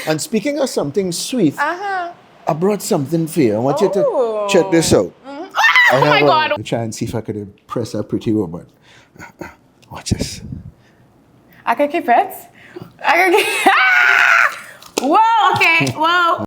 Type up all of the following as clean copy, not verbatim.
And speaking of something sweet, I brought something for you. I want you to check this out. Oh my God. Try and see if I could impress a pretty woman. Watch this. I can keep it. I can keep. Whoa, okay, whoa.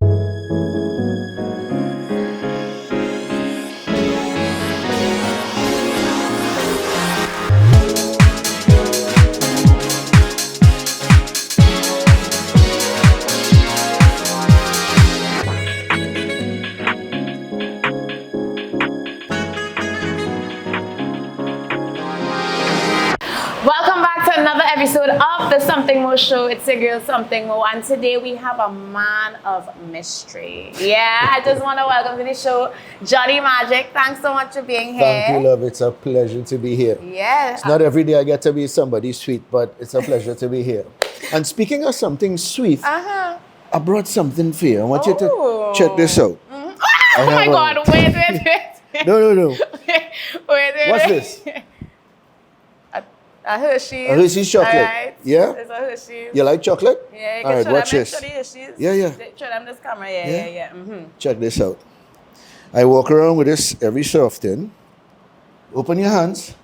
Welcome back to another episode of the Something More Show. It's your girl Something More, and today we have a man of mystery. Yeah, I just want to welcome to the show Jonni Majik. Thanks so much for being here. Thank you, love. It's a pleasure to be here. Yeah. It's not every day I get to be somebody sweet, but it's a pleasure to be here. And speaking of something sweet, I brought something for you. I want you to check this out. Oh my God, wait. No. Wait. What's this? A Hershey's. A Hershey's chocolate. Right. Yeah? It's a Hershey's. You like chocolate? Yeah, you all can right, show watch them. this. Show the Hershey's. Yeah. Show them this camera. Yeah. Check this out. I walk around with this every so often. Open your hands.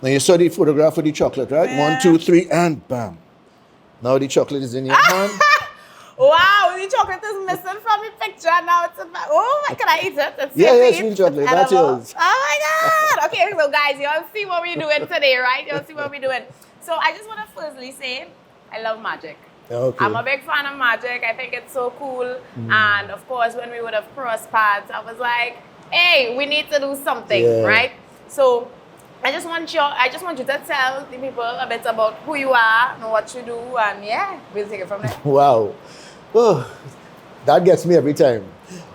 Now you saw the photograph of the chocolate, right? Yeah. 1, 2, 3, and bam. Now the chocolate is in your hand. Wow, the chocolate is missing from the picture. Now it's about, can I eat it? It's It's real chocolate. That's yours. Oh my God. Okay, so guys, you all see what we're doing today, right? You all see what we're doing. So I just want to firstly say, I love magic. Okay. I'm a big fan of magic. I think it's so cool. And of course, when we would have crossed paths, I was like, hey, we need to do something, right? So I just want you to tell the people a bit about who you are and what you do, and we'll take it from there. Wow. Oh, that gets me every time.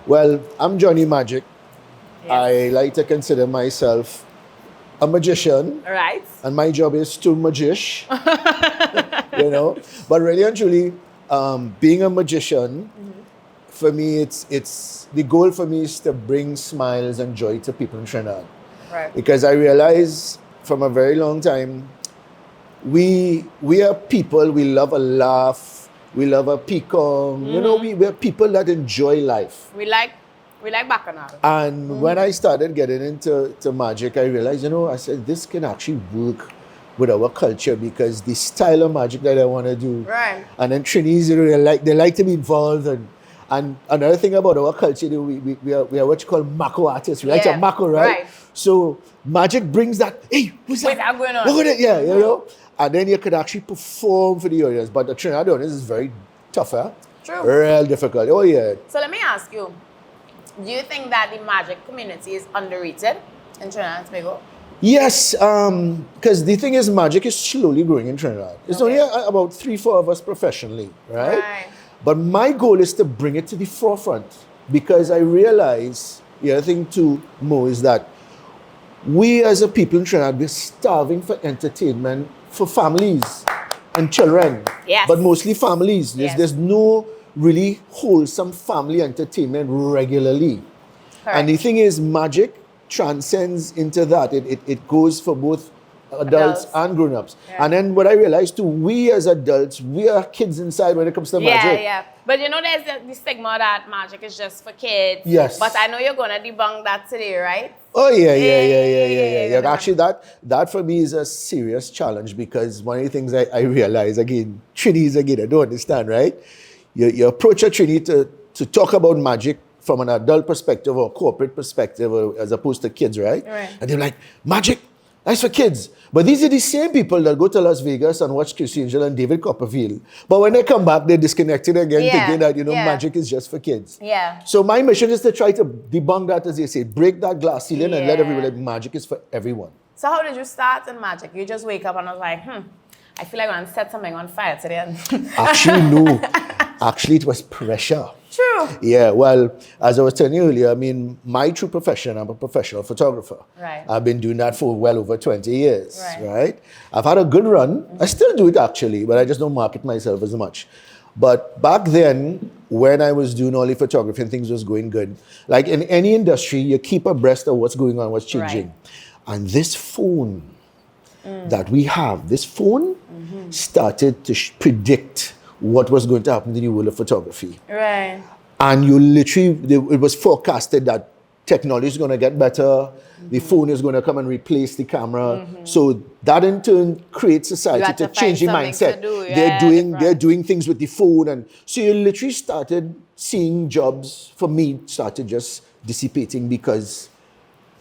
Well, I'm Jonni Majik. Yes. I like to consider myself a magician. All right. And my job is to magish. But really and truly, being a magician, for me, it's the goal for me is to bring smiles and joy to people in Trinidad. Right. Because I realize from a very long time, we are people, we love a laugh, we love a pecan. We're people that enjoy life. We like bacchanal. And when I started getting into magic, I realized, I said, this can actually work with our culture because the style of magic that I want to do. Right. And then Trinis, they like to be involved. And another thing about our culture, we are what you call mako artists. We like to mako, right? So magic brings that, hey, what's that? Wait, I'm going on. Look at it, yeah. And then you could actually perform for the audience. But the Trinidad audience is very tougher. True. Real difficult. Oh, yeah. So let me ask you, do you think that the magic community is underrated in Trinidad and Tobago? Yes, because the thing is, magic is slowly growing in Trinidad. It's only about 3-4 of us professionally, right? But my goal is to bring it to the forefront because I realize, the other thing too, Mo, is that we as a people in Trinidad, we're starving for entertainment for families and children. Yes. But mostly families. There's no really wholesome family entertainment regularly. Correct. And the thing is, magic transcends into that. It goes for both adults and grown-ups. Yeah. And then what I realized too, we as adults, we are kids inside when it comes to magic. Yeah. But there's the stigma that magic is just for kids. Yes. But I know you're going to debunk that today, right? Oh, yeah. Actually, that for me is a serious challenge because one of the things I realize, again, Trinis, I don't understand, right? You approach a Trini to talk about magic from an adult perspective or corporate perspective as opposed to kids, right? And they're like, magic? That's for kids. But these are the same people that go to Las Vegas and watch Chris Angel and David Copperfield. But when they come back, they're disconnected again, thinking that, magic is just for kids. Yeah. So my mission is to try to debunk that, as they say, break that glass ceiling and let everybody know magic is for everyone. So how did you start in magic? You just wake up and I was like, I feel like I'm going to set something on fire today. Actually, no. Actually, it was pressure. True. Yeah, well, as I was telling you earlier, I mean, my true profession, I'm a professional photographer. Right. I've been doing that for well over 20 years, right? I've had a good run. I still do it actually, but I just don't market myself as much. But back then, when I was doing all the photography and things was going good, like in any industry, you keep abreast of what's going on, what's changing. And this phone that we have, this phone started to predict what was going to happen to the world of photography. Right. And you literally, it was forecasted that technology is going to get better, the phone is going to come and replace the camera. So that in turn creates society to change the mindset. They're doing things with the phone, and so you literally started seeing jobs for me started just dissipating because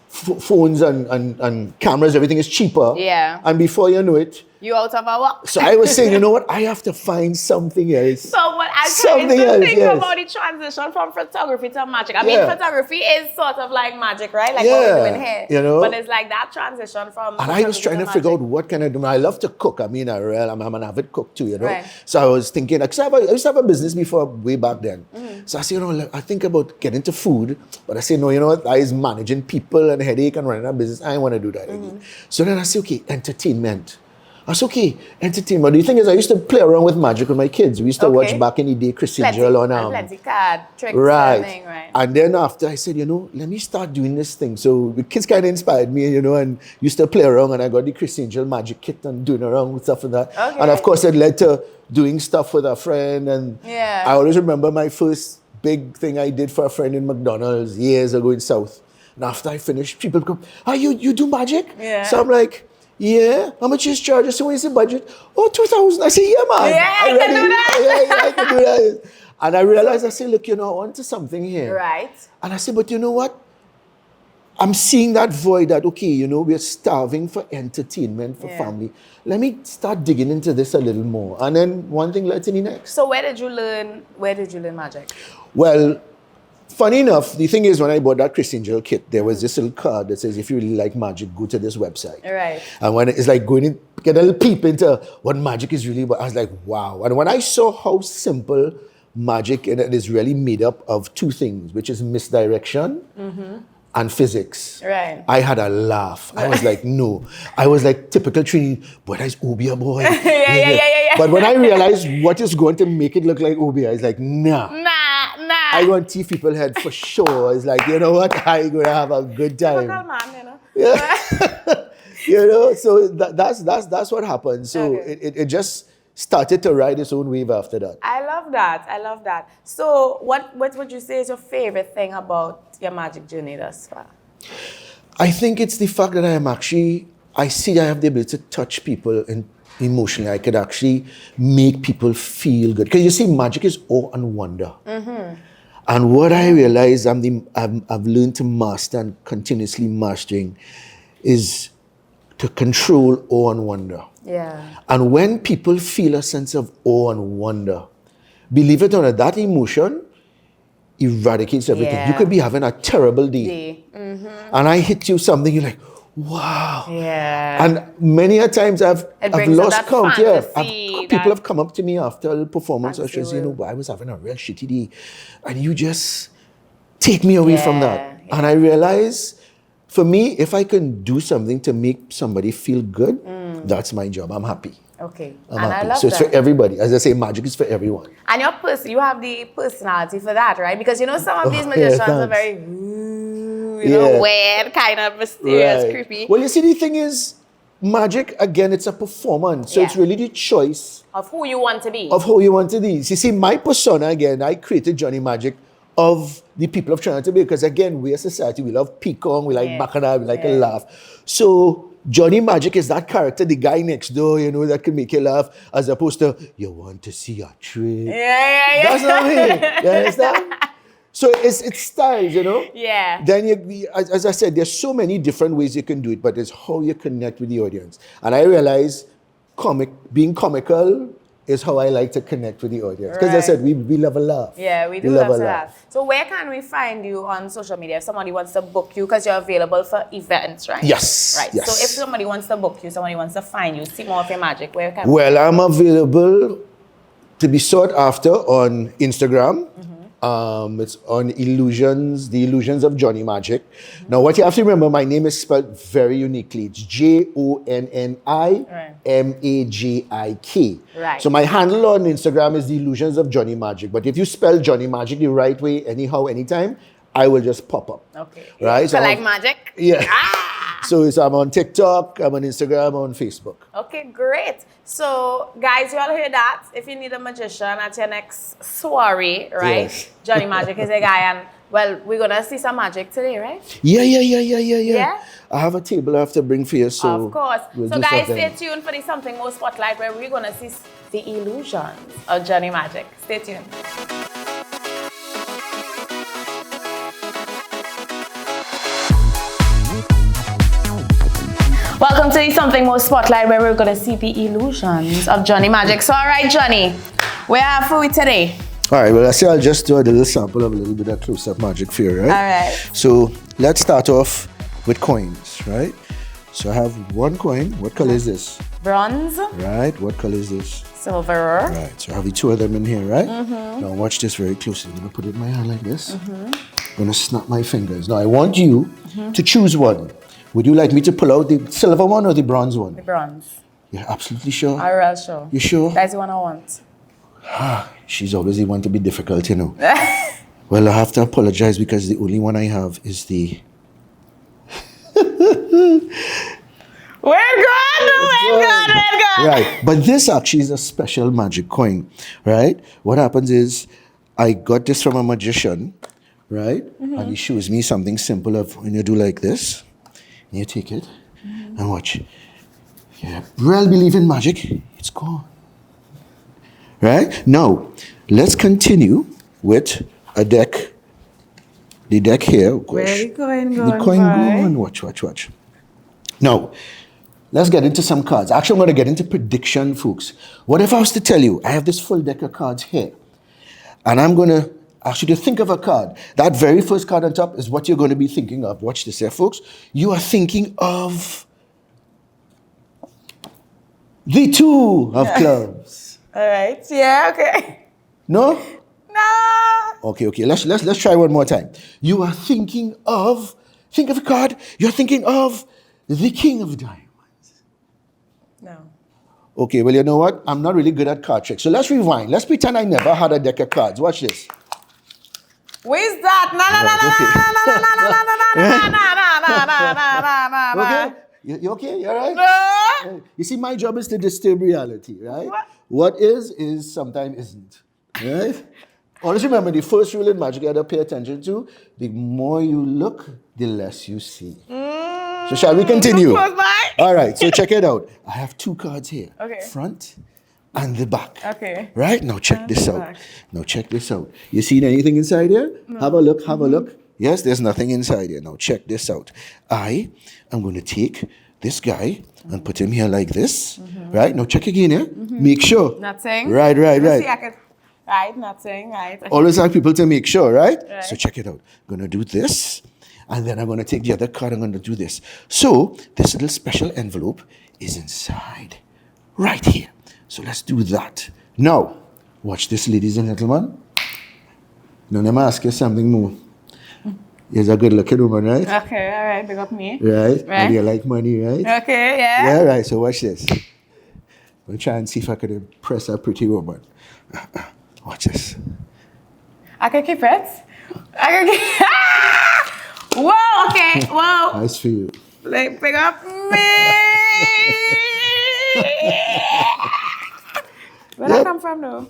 phones and cameras, everything is cheaper. Yeah. And before you know it, You out of our work. so I was saying, you know what, I have to find something else. So what I'm trying Something to else, think yes. about the transition from photography to magic. I mean, Yeah. photography is sort of like magic, right? Like Yeah, what we're doing here. you know. But it's like that transition from And I was photography trying to magic. figure out what can I do. I love to cook. I mean, I'm an avid cook too, you know. Right. So I was thinking, because I used to have a business before, way back then. So I said, you know, I think about getting into food, but I said, no, you know what? I is managing people and headache and running a business. I don't want to do that again. So then I said, okay, entertainment. I said, okay, entertainment. The thing is, I used to play around with magic with my kids. We used to watch back in the day Chris Angel on plenty card tricks, right. Thing, right. And then after I said, you know, let me start doing this thing. So the kids kind of inspired me, you know, and used to play around, and I got the Chris Angel magic kit and doing around with stuff like that. Okay. And of course, it led to doing stuff with a friend. And I always remember my first big thing I did for a friend in McDonald's years ago in South. And after I finished, people come, you do magic? Yeah. So I'm like, yeah, how much is charge? I said, what is the budget? Oh, 2,000. I said, yeah, man. Yeah, I can do that. Yeah, I can do that. And I realized, I said, look, you know, I want to something here. Right. And I said, but you know what? I'm seeing that void that, okay, you know, we're starving for entertainment, for family. Let me start digging into this a little more. And then one thing led to the next. So where did you learn magic? Well, funny enough, the thing is, when I bought that Chris Angel kit, there was this little card that says, if you really like magic, go to this website. Right. And when it's like going in, get a little peep into what magic is really about, I was like, wow. And when I saw how simple magic and it is really made up of two things, which is misdirection and physics. Right. I had a laugh. I was like, no. I was like, typical Trini, but that's Obia boy. Yeah. But when I realized what is going to make it look like Obia, I was like, nah. I want to teach people head for sure. It's like, you know what? I'm going to have a good time. Typical man, you know. Yeah. You know, so that's what happened. So it just started to ride its own wave after that. I love that. So what would you say is your favorite thing about your magic journey thus far? I think it's the fact that I see I have the ability to touch people emotionally. I could actually make people feel good. Because you see, magic is awe and wonder. And what I realize I've learned to master and continuously mastering is to control awe and wonder. Yeah. And when people feel a sense of awe and wonder, believe it or not, that emotion eradicates everything. Yeah. You could be having a terrible day. And I hit you something, you're like, wow. Yeah. And many a times I've lost count. People have come up to me after a performance or says, you know, I was having a real shitty day. And you just take me away from that. Yeah. And I realize, for me, if I can do something to make somebody feel good, that's my job. I'm happy. Okay. I'm happy. I love so it's for everybody. As I say, magic is for everyone. And you have the personality for that, right? Because you know some of these magicians are very weird, kind of mysterious, creepy. Well, you see, the thing is, magic, again, it's a performance. So it's really the choice of who you want to be. You see, my persona, again, I created Jonni Majik of the people of Trinidad because, again, we're a society. We love peacock, we like baccarat, we like a laugh. So Jonni Majik is that character, the guy next door, you know, that can make you laugh, as opposed to, you want to see a trick. That's not me. You understand? So it's styles, you know? Yeah. Then, as I said, there's so many different ways you can do it, but it's how you connect with the audience. And I realize being comical is how I like to connect with the audience. Because I said, we love a laugh. Yeah, we do love to laugh. So where can we find you on social media if somebody wants to book you? Because you're available for events, right? Yes. Right. Yes. So if somebody wants to book you, somebody wants to find you, see more of your magic, where can Well, I'm available to be sought after on Instagram. It's on the Illusions of Jonni Majik. Now, what you have to remember, my name is spelled very uniquely. It's JONNIMAJIK. Right. So my handle on Instagram is the Illusions of Jonni Majik. But if you spell Jonni Majik the right way, anyhow, anytime, I will just pop up. Okay. Right? So I'm like on- magic? Yeah. Ah! So I'm on TikTok, I'm on Instagram, I'm on Facebook. Okay, great. So, guys, you all hear that? If you need a magician at your next soiree, right? Yes. Jonni Majik is a guy, and well, we're gonna see some magic today, right? Yeah. Yeah? I have a table I have to bring for you, so Of course. we'll So, do guys, something. stay tuned for the Something More Spotlight, where we're gonna see the illusions of Jonni Majik. Stay tuned. Welcome to the Something More Spotlight, where we're going to see the illusions of Jonni Majik. So, all right, Jonni, we have for you today. All right, well, I say I'll just do a little sample of a little bit of close-up magic for you, right? All right. So let's start off with coins, right? So I have one coin. What color is this? Bronze, Right. What color is this? silver. Right. So I have the two of them in here, right? Now watch this very closely. I'm gonna put it in my hand like this. I'm gonna snap my fingers. Now I want you to choose one. Would you like me to pull out the silver one or the bronze one? The bronze. You're absolutely sure? I real sure. You sure? That's the one I want. She's always the one to be difficult, you know. Well, I have to apologize because the only one I have is the... We're good. Right, but this actually is a special magic coin, right? What happens is, I got this from a magician, right? And he shows me something simple of when you do like this, and you take it, and watch. Yeah, real believe in magic, it's gone. Right? Now, let's continue with a deck. The deck here. Where are you going, The coin gone. Watch. Now, let's get into some cards. Actually, I'm going to get into prediction, folks. What if I was to tell you, I have this full deck of cards here, and I'm going to ask you to think of a card. That very first card on top is what you're going to be thinking of. Watch this here, folks. You are thinking of the two of clubs. All right. Yeah, okay. No? No. Okay. Let's try one more time. You are think of a card. You're thinking of the king of diamonds. No. Okay, well, you know what? I'm not really good at card tricks. So let's rewind. Let's pretend I never had a deck of cards. Watch this. Where's that? No. Okay? You okay? You all right? No. You see, my job is to disturb reality, right? What? What is sometimes isn't. Right? Always remember, the first rule in magic you have to pay attention to, the more you look, the less you see. So shall we continue? Close by. All right, so check it out. I have two cards here. Okay. Front and the back. Okay. Right? Now check this out. back. Now check this out. You seen anything inside here? No. Have a look. Yes, there's nothing inside here. Now check this out. I am going to take this guy and put him here like this. Right? Now check again here. Make sure. Nothing. Right. See, I could. Right, nothing. Right. Okay. Always like people to make sure, right? Right. So check it out. I'm going to do this. And then I'm going to take the other card. I'm going to do this. So this little special envelope is inside right here. So let's do that. Now, watch this, ladies and gentlemen. Now, let me ask you something more. You're a good-looking woman, right? Okay, all right. Big up me. Right? Right. And you like money, right? Okay, yeah. Yeah, right. So watch this. We'll try and see if I can impress a pretty woman. Watch this. I can keep it. I can keep. Whoa. Okay. Whoa. Nice for you. Like, pick up me. Where I come from, though?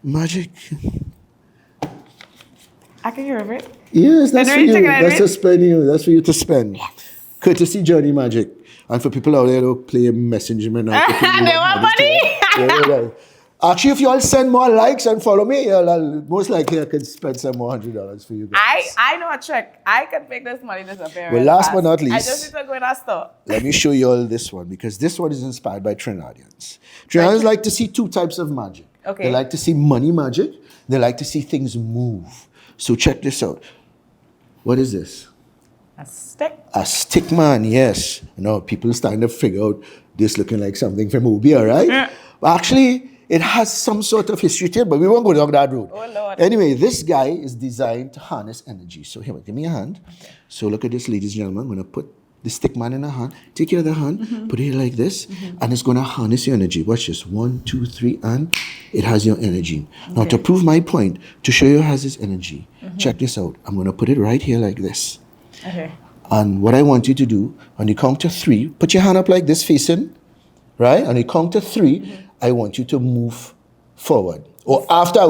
Magic. I can hear it. Yes, that's for Then you. we check it out, That's right? to spend you. That's for you to spend. Courtesy Jonni Majik. And for people out there who play messenger man. They want money. Actually, if you all send more likes and follow me, I'll, most likely I can spend some more $100 for you guys. I know a trick. I can make this money disappear. Well, real last fast. but not I least- just need to go in a store. Let me show you all this one because this one is inspired by Trinidadians. Trinidadians like to see two types of magic. Okay. They like to see money magic. They like to see things move. So check this out. What is this? A stick. A stick man, yes. You know, people starting to figure out this looking like something from Ubia, right? Yeah. Actually, it has some sort of history to it, but we won't go down that road. Oh, Lord. Anyway, this guy is designed to harness energy. So here, give me a hand. Okay. So look at this, ladies and gentlemen. I'm going to put the stick man in a hand. Take your other hand, put it like this, and it's going to harness your energy. Watch this. 1, 2, 3, and it has your energy. Now, to prove my point, to show you it has this energy, Check this out. I'm going to put it right here like this. Okay. And what I want you to do, on the count of 3, put your hand up like this facing, right? On the count of 3, I want you to move forward. Or after,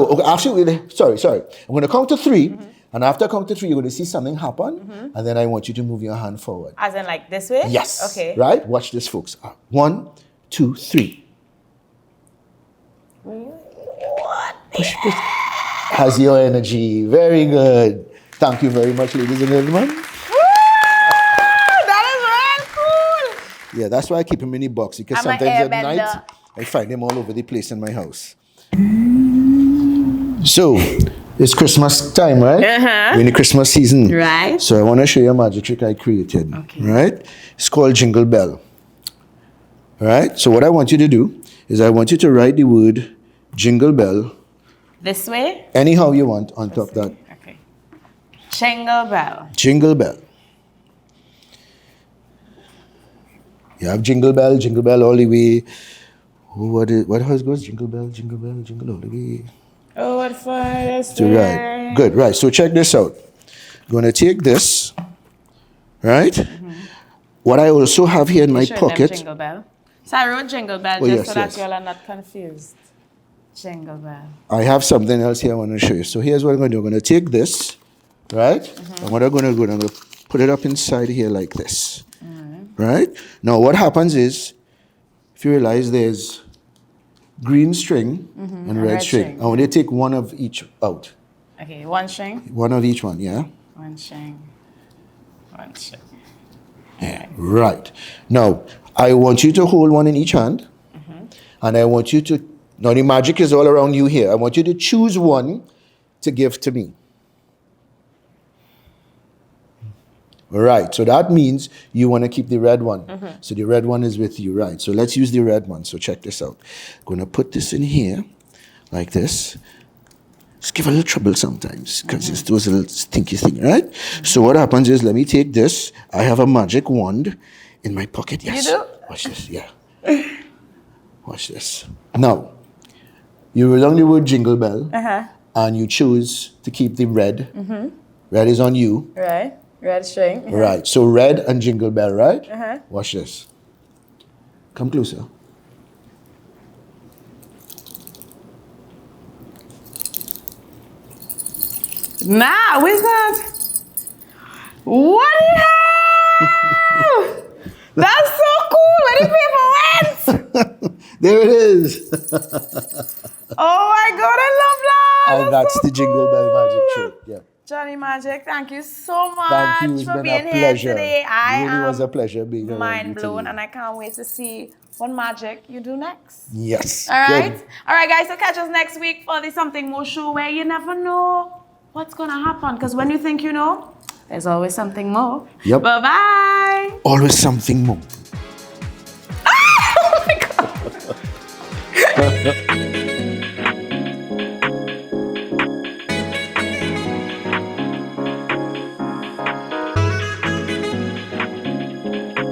sorry. I'm going to count to 3, and after I count to 3, you're going to see something happen, and then I want you to move your hand forward. As in like this way? Yes. Okay. Right? Watch this, folks. 1, 2, 3. What? Push. Has your energy. Very good. Thank you very much, ladies and gentlemen. That is real cool. Yeah, that's why I keep him in the box, because I'm an sometimes at airbender. night, I find them all over the place in my house. So, it's Christmas time, right? We're in the Christmas season. Right. So I want to show you a magic trick I created. Okay. Right? It's called Jingle Bell. Right? So what I want you to do is I want you to write the word Jingle Bell This way? anyhow you want on top of that. Okay. Jingle bell. Jingle Bell. You have Jingle Bell all the way. Oh, how it goes? Jingle Bell all the way. Oh, what fun is To right. Good, right. So check this out. Gonna take this, right? What I also have here in my pocket. Jingle bell. So I wrote jingle bell Oh, just yes, so that yes. you all are not confused. Jingle bell. I have something else here I want to show you. So here's what I'm going to do. I'm going to take this, right? And what I'm going to do, I'm going to put it up inside here like this, right? Now what happens is, if you realize there's green string and red string. I want you to take one of each out. Okay, one string. One of each one, yeah? One string. One string. Yeah. Right. Now, I want you to hold one in each hand, and I want you to, now the magic is all around you here. I want you to choose one to give to me. Right, so that means you want to keep the red one. So the red one is with you, right? So let's use the red one. So check this out. I'm going to put this in here, like this. Just give a little trouble sometimes, because it's those little stinky thing, right? So what happens is, let me take this. I have a magic wand in my pocket. Yes. You do? Watch this, yeah. Watch this. Now, you will only word Jingle Bell, and you choose to keep the red. Red is on you. Right. Red string. Right. So red and Jingle Bell, right? Watch this. Come closer. Nah, where's that? What the hell? That's so cool. Where the paper went? There it is. Oh my God, I love that. And that's so the Jingle Bell magic trick. Yeah. Jonni Majik, thank you so much Thank you. It's for been being a here pleasure. today. I Really am was a pleasure being around mind you blown, today. and I can't wait to see what magic you do next. Yes. All right? Good. All right, guys, so catch us next week for the Something More show, where you never know what's going to happen. Because when you think you know, there's always something more. Yep. Bye-bye. Always something more.